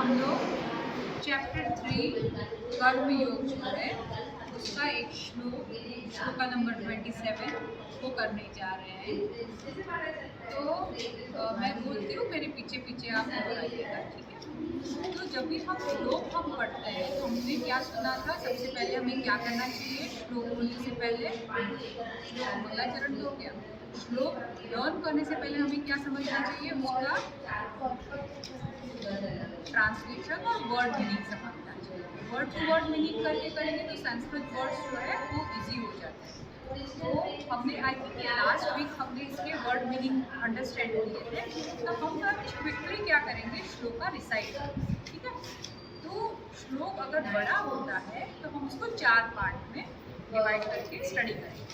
हम लोग चैप्टर 3 कर्म योग जो है उसका एक श्लोका नंबर 27 वो करने जा रहे हैं। तो मैं बोलती हूँ, मेरे पीछे पीछे आप दोहराइएगा, ठीक है। तो जब भी हम श्लोक पढ़ते हैं तो हमने क्या सुना था, सबसे पहले हमें क्या करना चाहिए श्लोक बोलने से पहले? श्लोक मंगलाचरण तो हो गया। श्लोक लर्न करने से पहले हमें क्या समझना चाहिए? उसका ट्रांसलेशन और वर्ड मीनिंग समझना चाहिए। वर्ड टू वर्ड मीनिंग करके करेंगे तो संस्कृत वर्ड्स जो है वो इजी हो जाते हैं। तो हमने आई थिंक लास्ट वीक हमने इसके वर्ड मीनिंग अंडरस्टैंड किए थे। तो हम क्विकली क्या करेंगे, श्लोक का रिसाइट करेंगे, ठीक है। तो श्लोक अगर बड़ा होता है तो हम उसको 4 पार्ट में डिवाइड करके स्टडी करेंगे।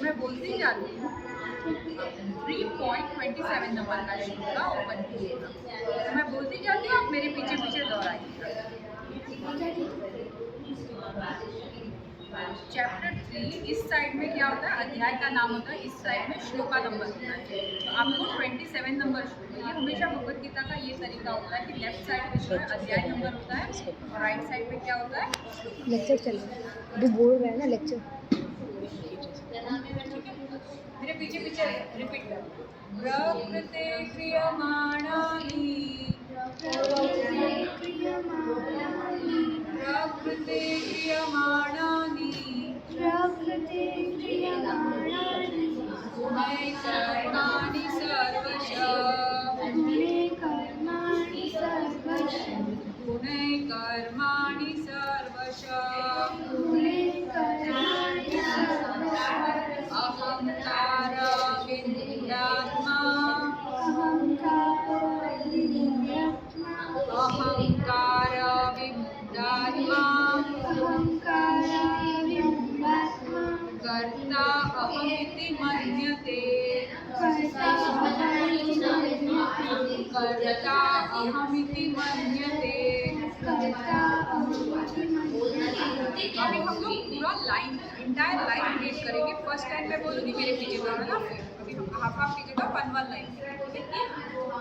मैं बोलती जाती हूँ। 3.27 नंबर का श्लोका ओपन कीजिएगा। तो मैं बोलती जाती हूँ, आप मेरे पीछे पीछे दोहराइएगा। चैप्टर 3 इस साइड में क्या होता है, अध्याय का नाम होता है, इस साइड में श्लोका नंबर होता है। तो आपको 27 नंबर श्लोक, ये हमेशा भगवद गीता का ये तरीका होता है कि लेफ्ट साइड में जो है अध्याय नंबर होता है और राइट साइड में क्या होता है, लेक्चर चल रहा है। अभी बोल रहा है ना लेक्चर। मेरे पीछे पीछे रिपीट कर। प्रकृते क्रियमाणानि प्रकृते क्रियमाणानि गुणैः कर्माणि सर्वशः गुणैः कर्माणि सर्वशः अहंकार विमूढात्मा अहंकार विमूढात्मा कर्ता अहमिति मन्यते कर्ता अहमिति मन्यते। अभी हम लोग पूरा लाइन इंटायर लाइन रीड करेंगे। फर्स्ट लाइन में बोलूँगी, मेरे पीछे बोलना। अभी हम हाफ की जगह 1 लाइन।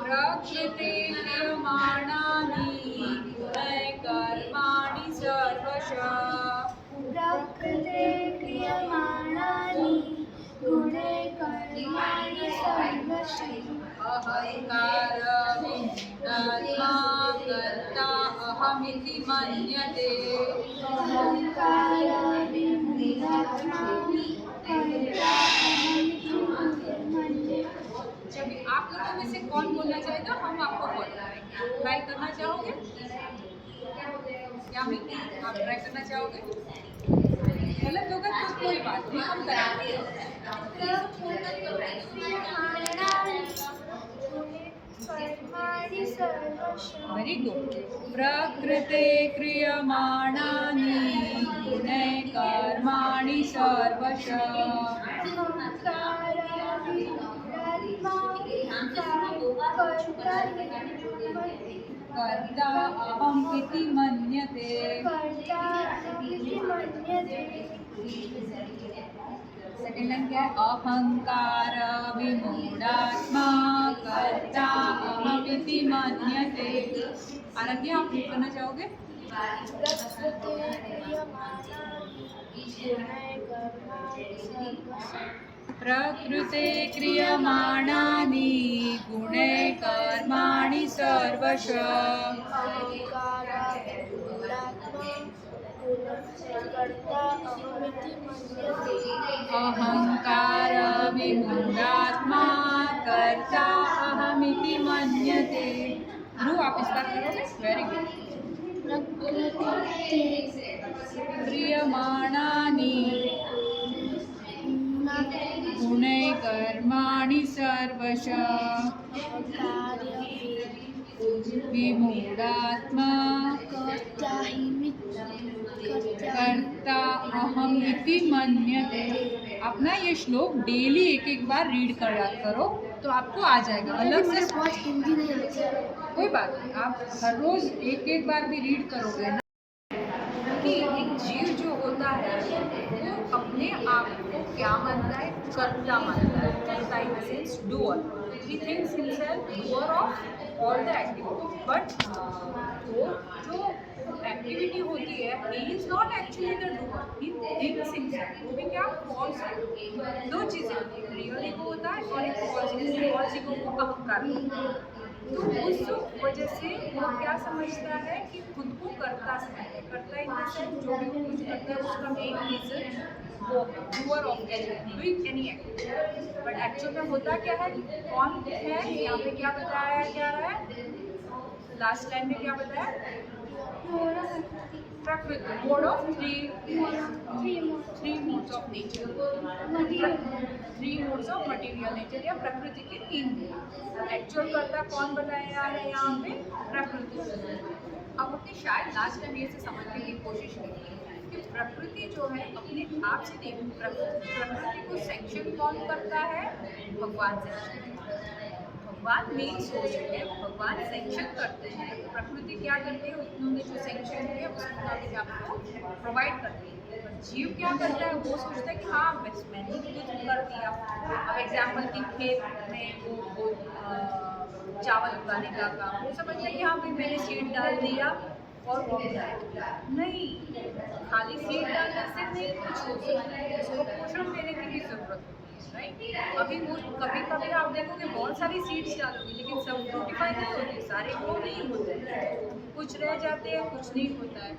प्रकृते क्रियमाणानि गुणैः कर्माणि सर्वशः अहंकार विमूढात्मा कर्ता अहमिति मन्यते। जब आप लोगों में से कौन बोलना चाहेगा, हम आपको फॉलो करेंगे। ट्राई करना चाहोगे? क्या आप ट्राई करना चाहोगे? गलत होगा तो कोई बात नहीं, हम कराएंगे। Very good. प्रकृते क्रियमाणानि गुणैः कर्माणि सर्वशः कर्ता अहम् इति मन्यते। सेकेंड लाइन क्या है? अहंकार विमूढात्मा कर्ता अहमिति मन्यते। आराध्या, आप रीड करना चाहोगे? प्रकृते क्रियमाणानि गुणैः कर्माणि सर्वशः अहंकार विमूढात्मा कर्ता अहमिति मन्यते। ध्रुव, आप इस बात करोगे? Very good. क्रियमाणानि गुणैः कर्माणि सर्वशः विमूढात्मा कर्ता अहम इति मन्यते। अपना ये श्लोक डेली एक बार रीड करो तो आपको आ जाएगा। अलग से हिंदी नहीं कोई बात नहीं, आप हर रोज एक बार भी रीड करोगे ना, कि एक जीव जो होता है वो अपने आप को क्या मानता है? कर्ता मानता है। कर्ता in the sense doer. He thinks himself doer of all the activity, but वो जो एक्टिविटी होती है he is not actually the doer, he thinks himself, वो भी क्या फॉल्स है। दो चीज़ें होती है, रियल ईगो होता है और एक फॉल्स ईगो। फॉल्स ईगो को अहंकार होता है। तो उस वजह से वो क्या समझता है कि खुद को करता समझता है, करता इन द सेंस जो भी वो कुछ करता है उसका मेन रीजन वो doer of doing any activity. But actual में होता क्या है, कौन है यहाँ पे, क्या बताया जा रहा है लास्ट टाइम में, क्या बताया, प्रकृति, mode of three modes of nature, three modes of material nature या प्रकृति के तीन मोड। एक्चुअल करता कौन बताया है यहाँ पे, प्रकृति। अब अपने शायद लास्ट टाइम ये से समझने की कोशिश की कि प्रकृति जो है अपने आप से नहीं, प्रकृति को सेंक्शन कौन करता है, भगवान सेंक्शन। भगवान मेन सोर्स है, भगवान सेंक्शन करते हैं, प्रकृति क्या करते हैं, उन्होंने जो सेंक्शन किया उसके मुताबिक आपको प्रोवाइड करती है। पर जीव क्या करता है, वो सोचता है कि हाँ बस मैंने कुछ कर दिया। अब एग्जाम्पल की खेत में वो चावल उगाने का काम, वो समझता है कि हाँ भाई मैंने सीड डाल दिया और वो नहीं, खाली सीड डालने से नहीं कुछ हो सकता है, उसको पोषण देने की भी जरूरत होती है, राइट। अभी वो कभी कभी आप देखोगे बहुत सारी सीड्स डालोगे लेकिन सब फ्रूटिफाई नहीं होते, सारे ग्रो नहीं होते हैं, कुछ रह जाते हैं, कुछ नहीं होता है।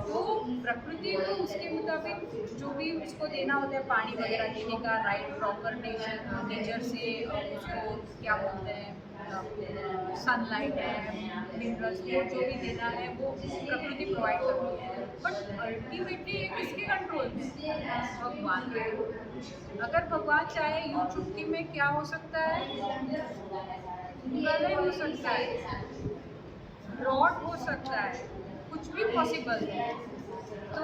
तो प्रकृति को उसके मुताबिक जो भी उसको देना होता है, पानी वगैरह देने का राइट, प्रॉपर नेचर से उसको क्या बोलते हैं, सनलाइट है, मिनरल्स को जो भी देना है वो प्रकृति प्रोवाइड करती है। बट अल्टीमेटली ये किसके कंट्रोल में, भगवान के। अगर भगवान चाहे यूं चुटकी में क्या हो सकता है, प्रलय हो सकता है, ड्रॉट हो सकता है, कुछ भी पॉसिबल है। तो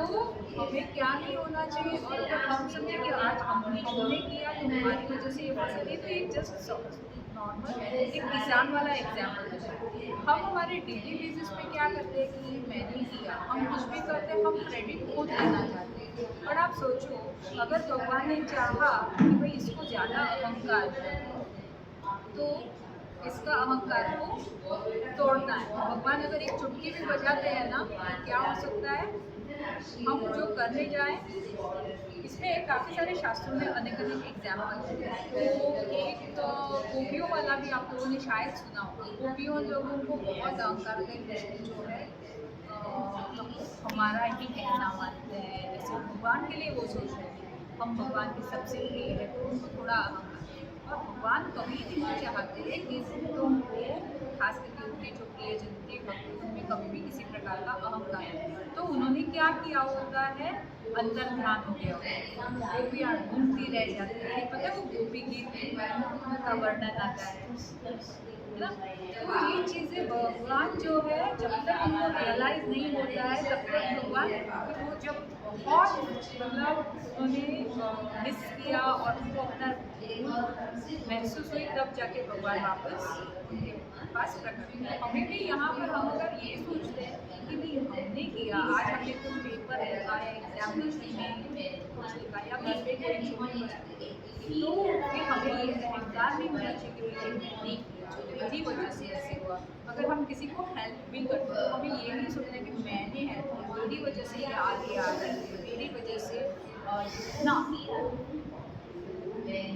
हमें क्या नहीं होना चाहिए, और अगर हम समझे कि आज हमने किया तो हमारी वजह से ये फसल है, तो एक जस्ट नॉर्मल एक किसान वाला एग्जाम्पल है। हम हमारे डेली बेसिस पे क्या करते हैं कि मैंने किया, हम कुछ भी करते हैं हम क्रेडिट खुद लेना चाहते हैं। पर आप सोचो अगर भगवान ने चाहा कि भाई इसको ज़्यादा अहंकार है तो इसका अहंकार को तोड़ना है, भगवान अगर एक चुटकी भी बजाते हैं ना तो क्या हो सकता है, हम जो करने जाएं, इसमें काफ़ी सारे शास्त्रों में अनेक एग्जाम्पल हैं। तो एक तो गोपियों वाला भी आप लोगों ने शायद सुना होगा, गोपियों लोगों को बहुत अहंकार का जो है हमारा ही कहना मानते हैं, जैसे भगवान के लिए वो सोच रहे हैं हम भगवान के सबसे प्रिय है, तो उनको थोड़ा अहंकार। और भगवान कभी नहीं चाहते हैं कि तुमको खास करके उनके जो प्रियजन थे भक्त उनमें कभी भी किसी प्रकार का अहंकार है। तो उन्होंने क्या किया होता है, अंतर ध्यान हो गया होता है, गोपियाँ ढूंढती रह जाती है, पता है वो गोपी गीत का वर्णन आता है ना। तो ये चीज़ें भगवान जो है जब तक उनको रियलाइज नहीं होता है तब तक भगवान, वो जब बहुत मतलब उन्होंने मिस किया और उनको अपना महसूस हुई तब जाके भगवान वापस उनके पास प्रकट हुए। हमें भी यहाँ पर हम अगर ये सोचते हैं कि भाई हमने किया, आज हमने कोई पेपर लिखा है, एग्जामिनेशन में कुछ लिखा या घर पे कोई छोटी वस्तु, तो फिर हमें ये अहंकार नहीं होना चाहिए कि भाई मैंने किया मेरी वजह से ऐसे हुआ। अगर हम किसी को हेल्प भी करते हैं तो हमें ये नहीं सोचना कि मैंने हेल्प किया, मेरी वजह से ये आगे आ गई, मेरी वजह से ना,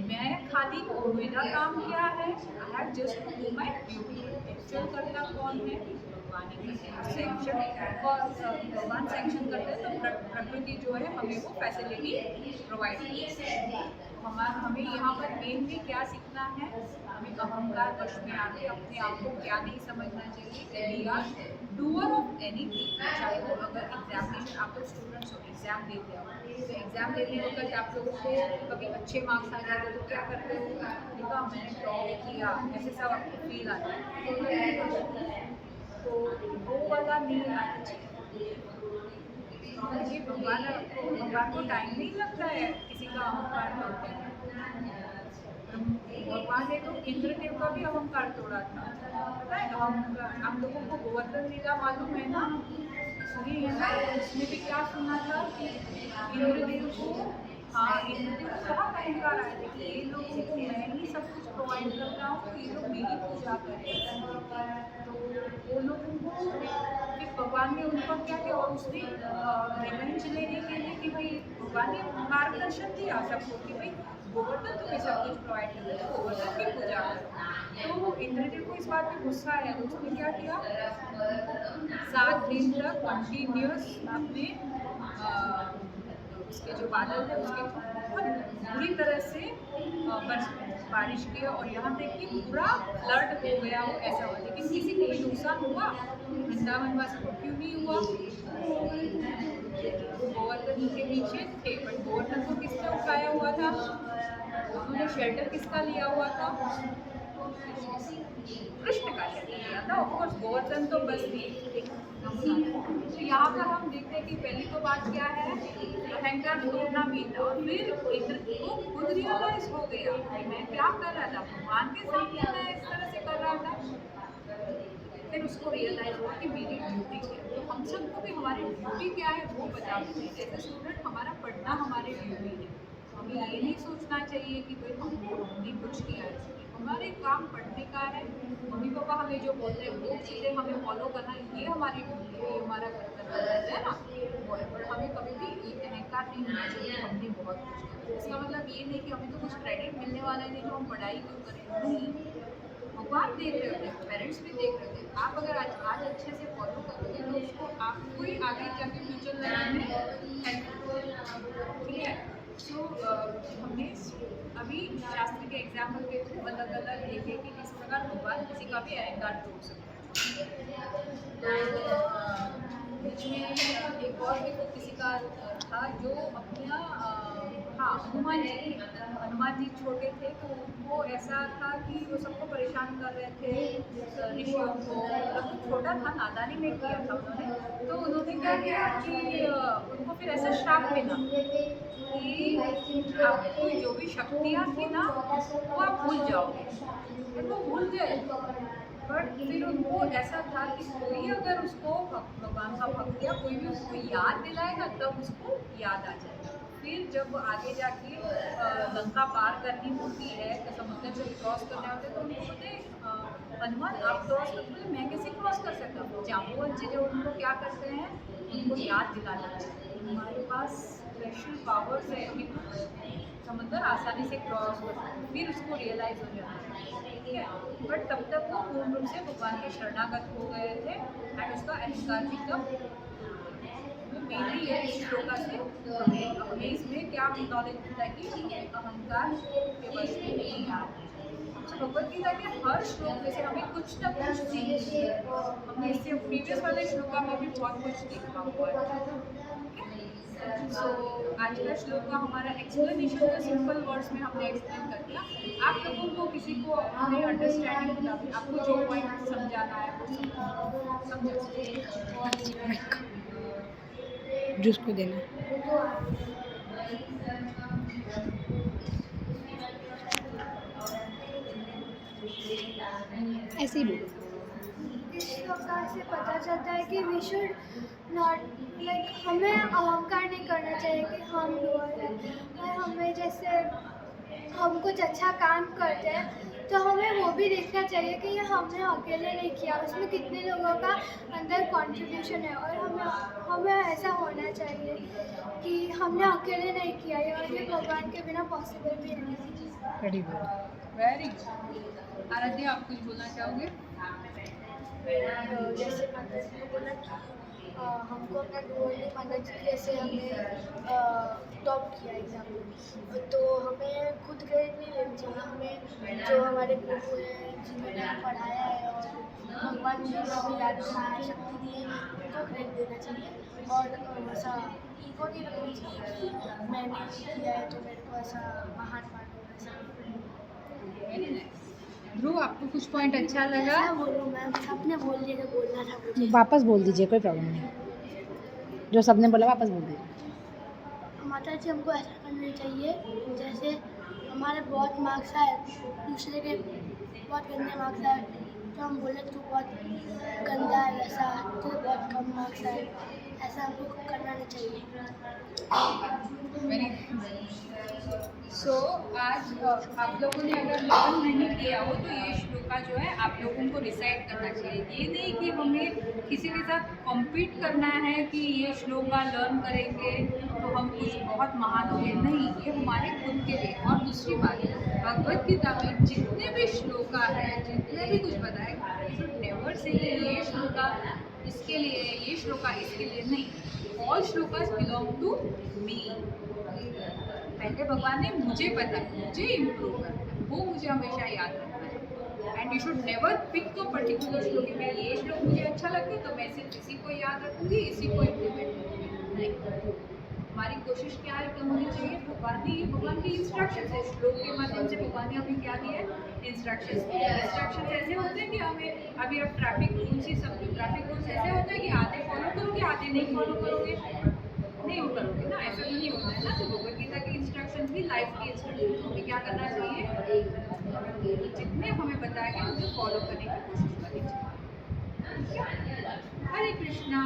मैं खाली मेरा काम क्या है, I have just to do my duty. Actual करता कौन है, भगवान ही सेंक्शन, और भगवान सेंक्शन करते हैं तो प्रकृति जो है हमें वो फैसिलिटी प्रोवाइड करती है। हमें यहाँ पर मेनली क्या सीखना है, हमें अहंकार वश में आके अपने आप को क्या नहीं समझना चाहिए, we are doer of anything. चाहे वो अगर एग्जामिनेशन, आप लोग स्टूडेंट्स हो एग्जाम देते हो, तो एग्जाम देने होकर जब आप लोगों को कभी अच्छे मार्क्स आ जाते तो क्या करते हो, देखा मैंने टॉप किया, ऐसे सब आपको फील आता है, तो वो वाला नहीं आना चाहिए। क्योंकि भगवान को टाइम नहीं लगता है किसी का अहंकार तोड़ने में। भगवान ने तो इंद्रदेव का भी अहंकार तोड़ा था, पता है। हम लोगों को गोवर्धन लीला मालूम है ना, सुनी है ना, उसमें भी क्या सुना था कि इंद्रदेव को, हाँ इंद्रदेव को बहुत अहंकार आया था कि ये लोगों को मैं ही सब कुछ प्रोवाइड करता हूँ, ये लोग मेरी पूजा करें। वो लोगों को कि भगवान ने उनको क्या किया और उसने रिवेंज लेने के लिए कि भाई भगवान ने मार्गदर्शन दिया सबको कि भाई गोवर्धन तुम्हें सब कुछ प्रोवाइड कर रहा है, गोवर्धन की पूजा करो। तो इंद्रदेव को इस बात पे गुस्सा आया तो उसने क्या किया, 7 दिन तक कंटिन्यूस आपने उसके जो बादल थे उसके बहुत बुरी तरह से बारिश की और यहाँ तक कि पूरा फ्लड हो गया हो ऐसा हुआ, लेकिन किसी को भी नुकसान हुआ वृंदावन वासी को क्यों नहीं हुआ? गोवर्धन के नीचे थे, बट गोवर्धन को किसने उठाया हुआ था? उन्होंने शेल्टर किसका लिया हुआ था? कृष्ण का शेल्टर लिया था। ऑफकोर्स गोवर्धन तो बस थी। तो यहाँ पर हम देखते हैं कि पहली तो बात क्या है, अहंकार तोड़ना भी था और फिर इंद्र को खुद रियलाइज हो गया कि मैं क्या कर रहा था, भगवान के सामने मैं इस तरह से कर रहा था। फिर उसको रियलाइज हुआ कि मेरी ड्यूटी क्या है। तो हम सबको भी हमारी ड्यूटी क्या है वो बता देते हैं। एज ए स्टूडेंट हमारा पढ़ना हमारी ड्यूटी है, हमें ये नहीं सोचना चाहिए कि भाई हमने कुछ किया है। हमारे काम पढ़ने का है, मम्मी पापा हमें जो बोलते हैं वो चीज़ें हमें फॉलो करना, ये हमारी ड्यूटी है, ये हमारा कर्तव्य है ना, वो है। पर हमें कभी भी ये अहंकार नहीं होना चाहिए हमने बहुत कुछ किया। इसका मतलब ये नहीं कि हमें तो कुछ क्रेडिट मिलने वाला नहीं तो हम पढ़ाई क्यों करें, नहीं। भगवान देख रहे होते हैं, पेरेंट्स भी देख रहे होते हैं। आप अगर आज अच्छे से फॉलो करोगे तो उसको आपको ही आगे जाके फ्यूचर लाइफ में हेल्प, ठीक है। सो हमने अभी शास्त्र के एग्जाम्पल के थ्रू अलग अलग देखे कि किस प्रकार भगवान किसी का भी अहंकार तोड़ सकते हैं। तो बीच में एक और भी तो किसी का था जो अपना हाँ हनुमान जी छोटे थे तो उनको ऐसा था कि वो सबको परेशान कर रहे थे ऋषियों को, मतलब छोटा था, नादानी में किया था उन्होंने। तो उन्होंने क्या किया कि उनको फिर ऐसा श्राप मिला कि आपको जो भी शक्तियाँ थी ना वो आप भूल जाओगे, और वो भूल गए। बट फिर उनको ऐसा था कि कोई अगर उसको भगवान का भक्त या कोई भी उसको याद दिलाएगा तब उसको याद आ जाएगा। फिर जब आगे जाके लंका पार करनी होती है तो समुद्र जब क्रॉस करने होते हैं तो उनको बोलते हनुमान आप क्रॉस कर, बोले मैं कैसे क्रॉस कर सकता हूँ। जाम्बुवंत जी जो उनको क्या करते हैं, उनको याद दिलाना चाहिए हमारे पास स्पेशल पावर्स है कि समुद्र आसानी से क्रॉस कर सकते हैं। फिर उसको रियलाइज हो जाता है, ठीक है। बट तब तक वो पूर्ण रूप से भगवान के शरणागत हो गए थे एंड उसका अहंकार भी कम। मेनली ये इस श्लोका से हमें इसमें क्या नॉलेज मिलता है कि अहंकार के वश में नहीं आना। भगवद गीता के हर श्लोक में से हमें कुछ ना कुछ सीख, हमने इससे प्रीवियस वाले श्लोका में भी बहुत कुछ सीखा हुआ है। सो आज का श्लोक का हमारा एक्सप्लेनेशन तो सिंपल वर्ड्स में हमने एक्सप्लेन कर दिया। आप लोगों को किसी को अपने अंडरस्टैंडिंग मुताबिक आपको जो पॉइंट समझाना है वो समझा सकते। जिसको देना ऐसे ही बोलो। इस प्रकार से पता चलता है कि वी शुड नॉट लाइक हमें अहंकार नहीं करना चाहिए कि हम लोअर हैं, और हमें जैसे हम कुछ अच्छा काम करते हैं तो हमें वो भी देखना चाहिए कि ये हमने अकेले नहीं किया, उसमें कितने लोगों का अंदर कंट्रीब्यूशन है। और हमें ऐसा होना चाहिए कि हमने अकेले नहीं किया है और ये भगवान के बिना पॉसिबल भी नहीं है। Very good. Very good. Aaradhya आप कुछ बोलना चाहोगे? जैसे माता जी ने बोला कि हमको अपना डोली माता जी कैसे हमने टॉप किया एग्जाम में, तो हमें खुद क्रेडिट नहीं लेना चाहिए। हमें जो हमारे गुरु हैं जिन्होंने हमें पढ़ाया है और भगवान जी ने हमें याद करने की शक्ति दी है उनको क्रेडिट देना चाहिए। और ऐसा ईगो नहीं रखना चाहिए कि मैंने किया है तो मेरे को ऐसा महान मानो ऐसा। Very nice. ध्रुव आपको कुछ पॉइंट अच्छा लगा? क्या बोलूँ मैम, सबने बोल दिया जो बोलना था मुझे। वापस बोल दीजिए, कोई प्रॉब्लम नहीं, जो सबने बोला वापस बोल दीजिए। माता जी हमको ऐसा करना चाहिए जैसे हमारे बहुत मार्क्स आए, दूसरे के बहुत गंदे मार्क्स आए तो हम बोले तू बहुत गंदा है, वैसा तो बहुत कम मार्क्स आए, ऐसा हमको करना नहीं चाहिए। वेरी सो आज आप लोगों ने अगर लर्न नहीं किया हो तो ये श्लोका जो है आप लोगों को रिसाइट करना चाहिए। ये नहीं कि हमें किसी के साथ कॉम्पीट करना है कि ये श्लोका लर्न करेंगे तो हम कुछ बहुत महान होंगे, नहीं, ये हमारे खुद के लिए। और दूसरी बात, भगवत गीता में जितने भी श्लोका है, जितने भी कुछ बताए, नेवर से ये श्लोका इसके लिए, ये श्लोका इसके लिए, नहीं। All shlokas belong to me. पहले भगवान ने मुझे पता, मुझे इम्प्रूव करना है, वो मुझे हमेशा याद रखना है। And you should never pick तो पर्टिकुलर श्लोक में ये श्लोक मुझे अच्छा लगता है तो मैं सिर्फ इसी को याद रखूंगी, इसी को इम्प्लीमेंट करूँगी, नहीं। हमारी कोशिश क्या है होनी चाहिए, भगवान की इंस्ट्रक्शन है, श्लोक के माध्यम से भगवान ने हमें क्या दिया है, इंस्ट्रक्शंस दिया है। इंस्ट्रक्शंस ऐसे होते हैं कि हमें अभी आप ट्रैफिक रूल्स ही समझो, ट्रैफिक रूल्स ऐसे होते हैं कि आधे फॉलो करोगे, आधे नहीं फॉलो करोगे, नहीं हो करोगे ना, ऐसा तो नहीं होता है ना। तो भगवत गीता की इंस्ट्रक्शंस भी लाइफ की इंस्ट्रक्शंस, हमें क्या करना चाहिए, जितने हमें बताया गया उसे फॉलो करने की कोशिश करनी चाहिए। हरे कृष्णा।